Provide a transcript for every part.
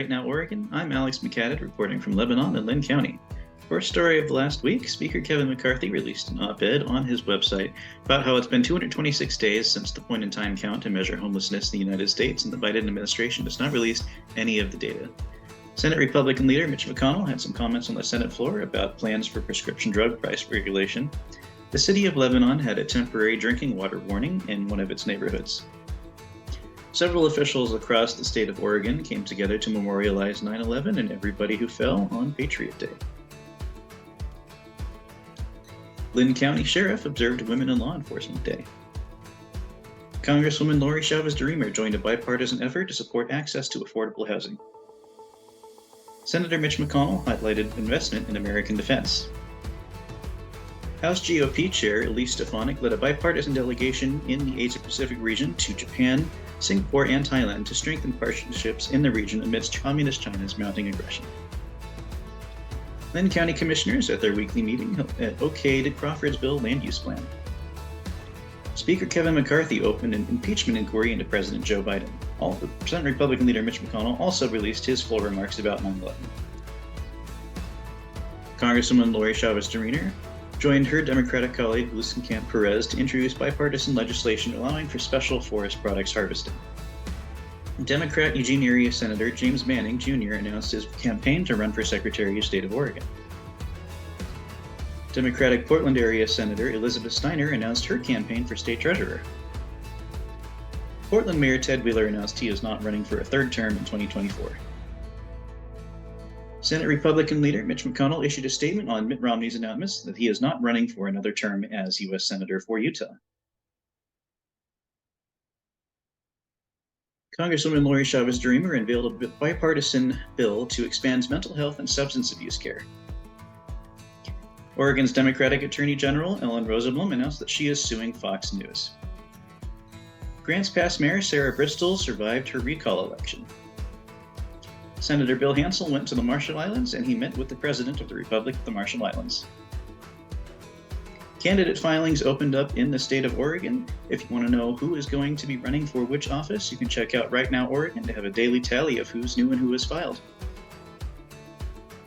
Right Now, Oregon. I'm Alex McHaddad, reporting from Lebanon and Lynn County. First story of the last week, Speaker Kevin McCarthy released an op-ed on his website about how it's been 226 days since the point-in-time count to measure homelessness in the United States, and the Biden administration has not released any of the data. Senate Republican leader Mitch McConnell had some comments on the Senate floor about plans for prescription drug price regulation. The city of Lebanon had a temporary drinking water warning in one of its neighborhoods. Several officials across the state of Oregon came together to memorialize 9/11 and everybody who fell on Patriot Day. Lynn County Sheriff observed Women in Law Enforcement Day. Congresswoman Lori Chavez-DeRemer joined a bipartisan effort to support access to affordable housing. Senator Mitch McConnell highlighted investment in American defense. House GOP Chair Elise Stefanik led a bipartisan delegation in the Asia-Pacific region to Japan, Singapore, and Thailand to strengthen partnerships in the region amidst Communist China's mounting aggression. Lynn County Commissioners at their weekly meeting okayed Crawfordsville land use plan. Speaker Kevin McCarthy opened an impeachment inquiry into President Joe Biden. Senate Republican leader Mitch McConnell also released his full remarks about 9/11. Congresswoman Lori Chavez-DeRemer joined her Democratic colleague Camp Perez to introduce bipartisan legislation allowing for special forest products harvesting. Democrat Eugene area Senator James Manning Jr. announced his campaign to run for Secretary of State of Oregon. Democratic Portland area Senator Elizabeth Steiner announced her campaign for state treasurer. Portland Mayor Ted Wheeler announced he is not running for a third term in 2024. Senate Republican leader Mitch McConnell issued a statement on Mitt Romney's announcement that he is not running for another term as U.S. Senator for Utah. Congresswoman Lori Chavez-DeRemer unveiled a bipartisan bill to expand mental health and substance abuse care. Oregon's Democratic Attorney General Ellen Rosenblum announced that she is suing Fox News. Grants Pass Mayor Sarah Bristol survived her recall election. Senator Bill Hansel went to the Marshall Islands and he met with the President of the Republic of the Marshall Islands. Candidate filings opened up in the state of Oregon. If you want to know who is going to be running for which office, you can check out Right Now Oregon to have a daily tally of who's new and who has filed.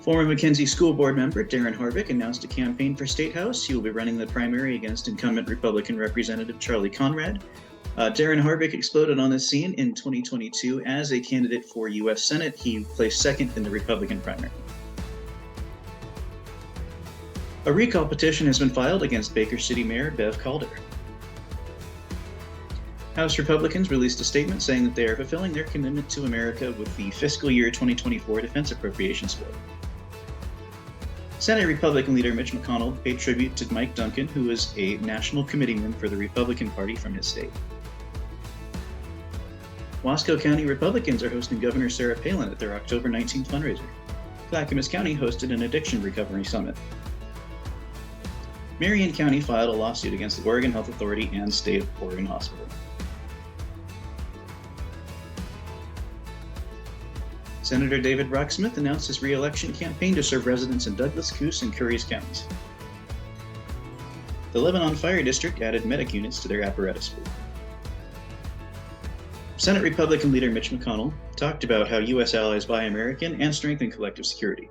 Former McKenzie School Board member Darren Harvick announced a campaign for State House. He will be running the primary against incumbent Republican Representative Charlie Conrad. Darren Harvick exploded on the scene in 2022 as a candidate for U.S. Senate. He placed second in the Republican primary. A recall petition has been filed against Baker City Mayor Bev Calder. House Republicans released a statement saying that they are fulfilling their commitment to America with the fiscal year 2024 defense appropriations bill. Senate Republican leader Mitch McConnell paid tribute to Mike Duncan, who is a national committeeman for the Republican Party from his state. Wasco County Republicans are hosting Governor Sarah Palin at their October 19th fundraiser. Clackamas County hosted an addiction recovery summit. Marion County filed a lawsuit against the Oregon Health Authority and State of Oregon Hospital. Senator David Rocksmith announced his re-election campaign to serve residents in Douglas, Coos, and Curries counties. The Lebanon Fire District added medic units to their apparatus pool. Senate Republican leader Mitch McConnell talked about how U.S. allies buy American and strengthen collective security.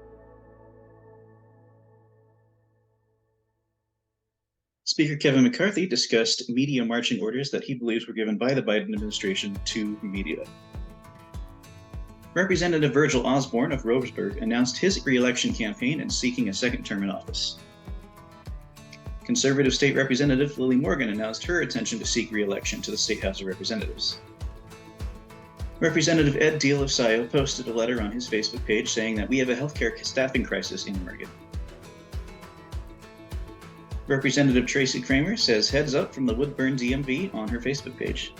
Speaker Kevin McCarthy discussed media marching orders that he believes were given by the Biden administration to media. Representative Virgil Osborne of Roseburg announced his re-election campaign and seeking a second term in office. Conservative State Representative Lily Morgan announced her intention to seek re-election to the State House of Representatives. Representative Ed Deal of Scioto posted a letter on his Facebook page saying that we have a healthcare staffing crisis in Oregon. Representative Tracy Kramer says heads up from the Woodburn DMV on her Facebook page.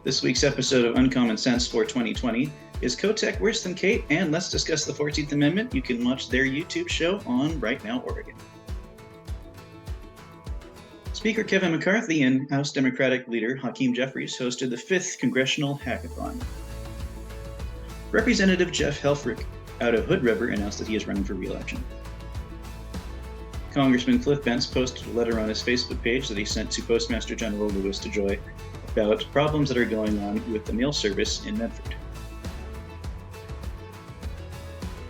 This week's episode of Uncommon Sense for 2020 is Kotek Worse Than Kate, and let's discuss the 14th Amendment. You can watch their YouTube show on Right Now Oregon. Speaker Kevin McCarthy and House Democratic leader Hakeem Jeffries hosted the 5th Congressional Hackathon. Representative Jeff Helfrich out of Hood River announced that he is running for re-election. Congressman Cliff Bentz posted a letter on his Facebook page that he sent to Postmaster General Louis DeJoy about problems that are going on with the mail service in Medford.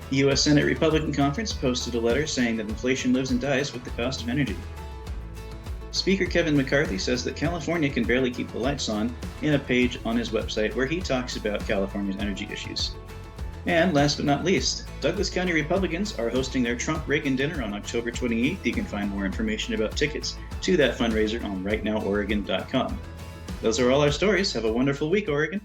The U.S. Senate Republican Conference posted a letter saying that inflation lives and dies with the cost of energy. Speaker Kevin McCarthy says that California can barely keep the lights on in a page on his website where he talks about California's energy issues. And last but not least, Douglas County Republicans are hosting their Trump-Reagan dinner on October 28th. You can find more information about tickets to that fundraiser on rightnoworegon.com. Those are all our stories. Have a wonderful week, Oregon.